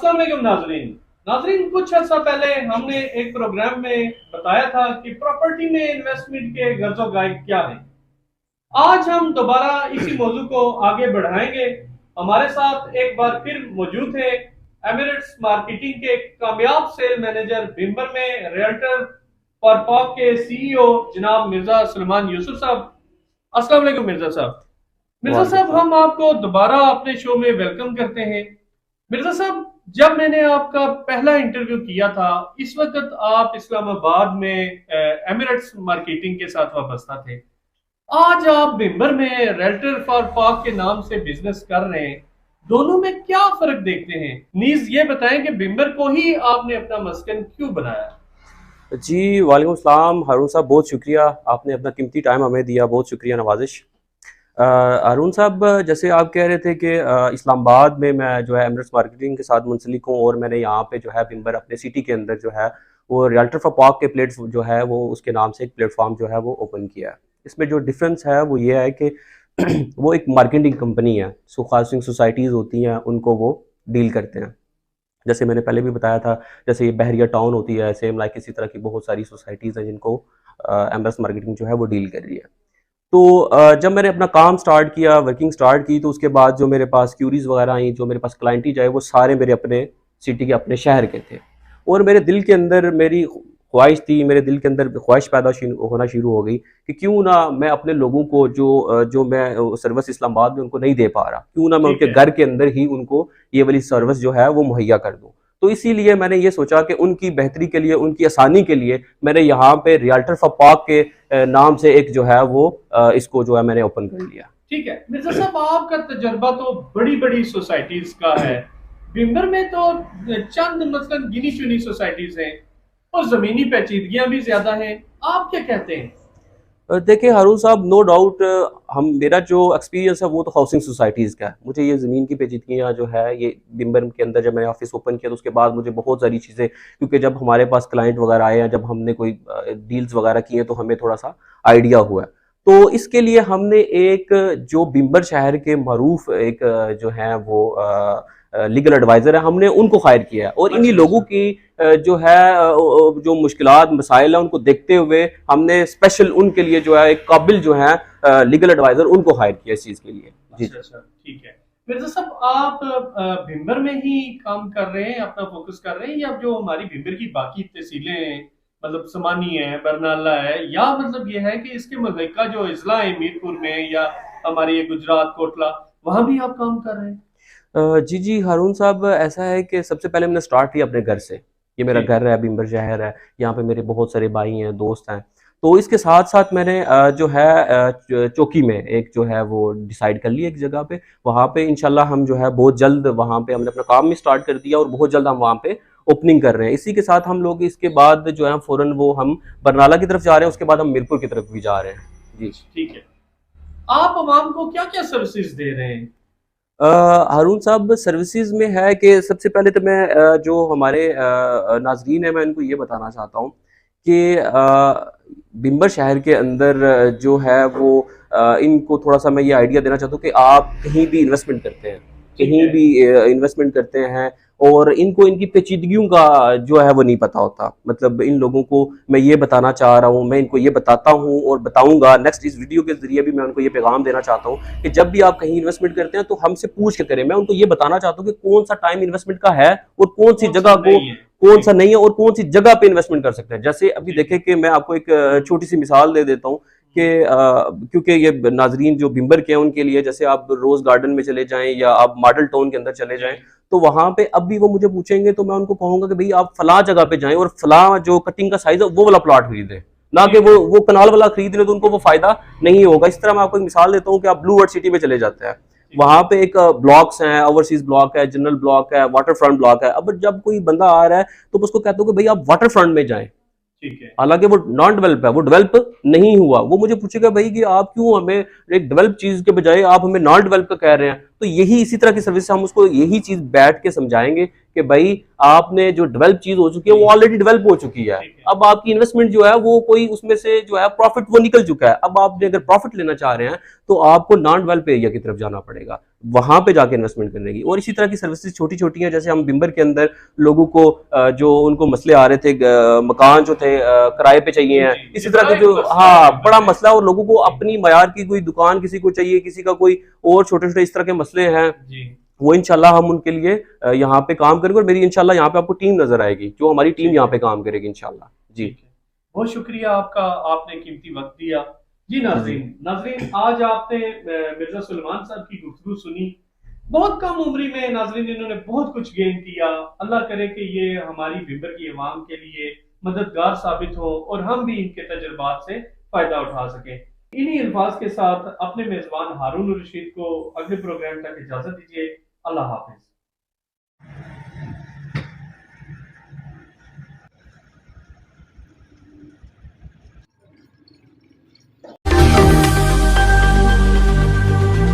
अस्सलाम वालेकुम नाजरीन। नाजरीन, कुछ अर्सा पहले हमने एक प्रोग्राम में बताया था कि प्रॉपर्टी में इन्वेस्टमेंट के गर्जो गाइड क्या है। आज हम दोबारा इसी मौजू को आगे बढ़ाएंगे। हमारे साथ एक बार फिर मौजूद है एमिरेट्स मार्केटिंग के कामयाब सेल मैनेजर, बिम्बर में रियल्टर फॉर पॉप के सीईओ जनाब मिर्जा सलमान यूसुफ साहब। अस्सलाम वालेकुम मिर्जा साहब। मिर्जा साहब, वालेकुम। हम आपको दोबारा अपने शो में वेलकम करते हैं। मिर्जा साहब, जब मैंने आपका पहला इंटरव्यू किया था, इस वक्त आप इस्लामाबाद में एमिरेट्स मार्केटिंग के साथ वाबस्ता थे। आज आप बिम्बर में रेल्टर फॉर पार्क के नाम से बिजनेस कर रहे हैं। दोनों में क्या फर्क देखते हैं? नीज ये बताएं कि बिम्बर को ही आपने अपना मस्कन क्यों बनाया? जी, वालेकुम सलाम हारून साहब, बहुत शुक्रिया, आपने अपना कीमती टाइम हमें दिया, बहुत शुक्रिया, नवाजिश। हारून साहब, जैसे आप कह रहे थे कि इस्लामाबाद में मैं जो है एमिरेट्स मार्केटिंग के साथ मुंसलिक हूँ, और मैंने यहाँ पे जो है बिम्बर अपने सिटी के अंदर जो है वो रियल्टर फॉर पार्क के प्लेटफॉर्म जो है वो उसके नाम से एक प्लेटफॉर्म जो है वो ओपन किया है। इसमें जो डिफरेंस है वो ये है कि वो एक मार्केटिंग कंपनी है, सो खासिंग सोसाइटीज़ होती हैं उनको वो डील करते हैं। जैसे मैंने पहले भी बताया था, जैसे ये बहरिया टाउन होती है, सेम लाइक इसी तरह की बहुत सारी सोसाइटीज़ हैं जिनको एमएस मार्केटिंग जो है वो डील कर रही है। तो जब मैंने अपना काम स्टार्ट किया, वर्किंग स्टार्ट की, तो उसके बाद जो मेरे पास क्यूरीज वगैरह आई, जो मेरे पास क्लाइंटीज आए, वो सारे मेरे अपने सिटी के, अपने शहर के थे। और मेरे दिल के अंदर मेरी ख्वाहिश थी, मेरे दिल के अंदर ख्वाहिश पैदा होना शुरू हो गई कि क्यों ना मैं अपने लोगों को जो मैं सर्विस इस्लामाबाद में उनको नहीं दे पा रहा, क्यों ना मैं ठीक उनके है। घर के अंदर ही उनको ये वाली सर्विस जो है वो मुहैया कर दूँ। तो इसीलिए मैंने ये सोचा कि उनकी बेहतरी के लिए, उनकी आसानी के लिए, मैंने यहाँ पे रियल्टर फॉर पार्क के नाम से एक जो है वो इसको जो है मैंने ओपन कर लिया। ठीक है मिर्जा साहब, आपका तजर्बा तो बड़ी बड़ी सोसाइटीज का है। बिम्बर में तो चंद मतलब गिनी चुनी सोसाइटीज हैं और जमीनी पेचीदगियां भी ज्यादा हैं। आप क्या कहते हैं? देखिए हारून साहब, नो डाउट, हम मेरा जो एक्सपीरियंस है वो तो हाउसिंग सोसाइटीज़ का है। मुझे ये ज़मीन की पेचीदगियाँ जो है ये बिम्बर के अंदर जब मैंने ऑफिस ओपन किया तो उसके बाद मुझे बहुत सारी चीज़ें, क्योंकि जब हमारे पास क्लाइंट वगैरह आए हैं, जब हमने कोई डील्स वगैरह की हैं, तो हमें थोड़ा सा आइडिया हुआ है। तो इसके लिए हमने एक जो बिम्बर शहर के मरूफ एक जो है वो लीगल एडवाइज़र है, हमने उनको हायर किया है, और इन्हीं अच्छा लोगों अच्छा। की जो है जो मुश्किलात मसाइल है उनको देखते हुए हमने स्पेशल उनके लिए जो है एक काबिल जो है लीगल एडवाइजर उनको हायर किया इस चीज़ के लिए। जी अच्छा जी। अच्छा, ठीक है। मिर्जा साहब, आप भिंबर में ही काम कर रहे हैं, अपना फोकस कर रहे हैं, या जो हमारी भिंबर की बाकी तहसीलें हैं, मतलब समानी है, बरनाला है, या मतलब ये है कि इसके मुल्का जो अजला है मीरपुर में, या हमारे ये गुजरात कोटला, वहां भी आप काम कर रहे हैं? जी जी हारून साहब, ऐसा है कि सबसे पहले मैंने स्टार्ट किया अपने घर से। ये मेरा ठीक। घर है, बिम्बर शहर है, यहाँ पे मेरे बहुत सारे भाई हैं, दोस्त हैं। तो इसके साथ साथ मैंने जो है चौकी में एक जो है वो डिसाइड कर लिया एक जगह पे। वहाँ पे इंशाल्लाह हम जो है बहुत जल्द वहाँ पे हमने अपना काम भी स्टार्ट कर दिया, और बहुत जल्द हम वहाँ पे ओपनिंग कर रहे हैं। इसी के साथ हम लोग इसके बाद जो है फ़ौरन वो हम बरनाला की तरफ जा रहे हैं, उसके बाद हम मीरपुर की तरफ भी जा रहे हैं। जी। अच्छा, ठीक है। आप अवाम को क्या क्या सर्विसेज दे रहे हैं? हारून साहब, सर्विसेज में है कि सबसे पहले तो मैं जो हमारे नाजरीन है, मैं इनको ये बताना चाहता हूँ कि बिम्बर शहर के अंदर जो है वो इनको थोड़ा सा मैं ये आइडिया देना चाहता हूँ कि आप कहीं भी इन्वेस्टमेंट करते हैं, ठीक कहीं है। भी इन्वेस्टमेंट करते हैं, और इनको इनकी पेचीदगियों का जो है वो नहीं पता होता। मतलब इन लोगों को मैं ये बताना चाह रहा हूँ, मैं इनको ये बताता हूँ और बताऊंगा नेक्स्ट, इस वीडियो के जरिए भी मैं उनको ये पैगाम देना चाहता हूँ कि जब भी आप कहीं इन्वेस्टमेंट करते हैं तो हमसे पूछ के करें। मैं उनको ये बताना चाहता हूँ कि कौन सा टाइम इन्वेस्टमेंट का है, और कौन सी कौन सा जगह को, नहीं है? कौन सा ठीक। नहीं है, और कौन सी जगह पे इन्वेस्टमेंट कर सकते हैं। जैसे अभी ठीक है। देखें कि मैं आपको एक छोटी सी मिसाल दे देता हूँ कि क्योंकि ये नाजरीन जो बिम्बर के हैं उनके लिए, जैसे आप रोज गार्डन में चले जाएं या आप मॉडल टाउन के अंदर चले जी। जाएं, तो वहां पे अब भी वो मुझे पूछेंगे तो मैं उनको कहूंगा कि भाई आप फला जगह पे जाएं और फला जो कटिंग का साइज है वो वाला प्लॉट खरीदें, ना कि ठीक है। वो कनाल वाला खरीद ले, तो उनको वो फायदा नहीं होगा। इस तरह मैं आपको एक मिसाल देता हूँ कि आप ब्लू वर्ल्ड सिटी में चले जाते हैं, ठीक है। वहां पे एक ब्लॉक्स हैं, ओवरसीज ब्लॉक है, जनरल ब्लॉक है, वाटर फ्रंट ब्लॉक है। अब जब कोई बंदा आ रहा है तो उसको कहता हूँ कि भाई आप वाटर फ्रंट में जाएं, ठीक है। हालांकि वो नॉन डेवलप है, वो डेवलप नहीं हुआ। वो मुझे पूछेगा भाई कि आप क्यों हमें एक डेवलप चीज के बजाय आप हमें नॉन डेवलप का कह रहे हैं। तो यही इसी तरह की सर्विस हम उसको यही चीज बैठ के समझाएंगे कि कि भाई आपने जो डेवलप चीज हो चुकी है वो ऑलरेडी डेवलप हो चुकी है, अब आपकी इन्वेस्टमेंट जो है वो कोई उसमें से जो है प्रॉफिट वो निकल चुका है, अब आपने अगर प्रॉफिट लेना चाह रहे हैं तो आपको नॉन डेवलप एरिया की तरफ जाना पड़ेगा, वहां पे जाके इन्वेस्टमेंट करने की। और इसी तरह की सर्विसेज छोटी छोटी हैं, जैसे हम बिम्बर के अंदर लोगों को जो उनको मसले आ रहे थे, मकान जो थे किराए पे चाहिए हैं, इसी तरह के जो हाँ बड़ा मसला, और लोगों को अपनी मयार की कोई दुकान किसी को चाहिए, किसी का कोई और छोटे छोटे इस तरह के मसले हैं, वो इंशाल्लाह हम उनके लिए यहाँ पे काम करेंगे। और मेरी इंशाल्लाह यहाँ पे आपको टीम नजर आएगी, जो हमारी टीम यहाँ पे काम करेगी इंशाल्लाह। जी बहुत शुक्रिया आपका, आपने कीमती वक्त दिया। जी नाजरीन आज आपने मिर्जा सुलेमान साहब की गुफ्तगू सुनी। बहुत कम उम्री में नाजरीन इन्होंने बहुत कुछ गेन किया। अल्लाह करे कि ये हमारी बिम्बर की अवाम के लिए मददगार साबित हो और हम भी इनके तजुर्बात से फायदा उठा सकें। इन्हीं अल्फाज के साथ अपने मेजबान हारून रशीद को अगले प्रोग्राम तक इजाजत दीजिए। अल्लाह हाफिज।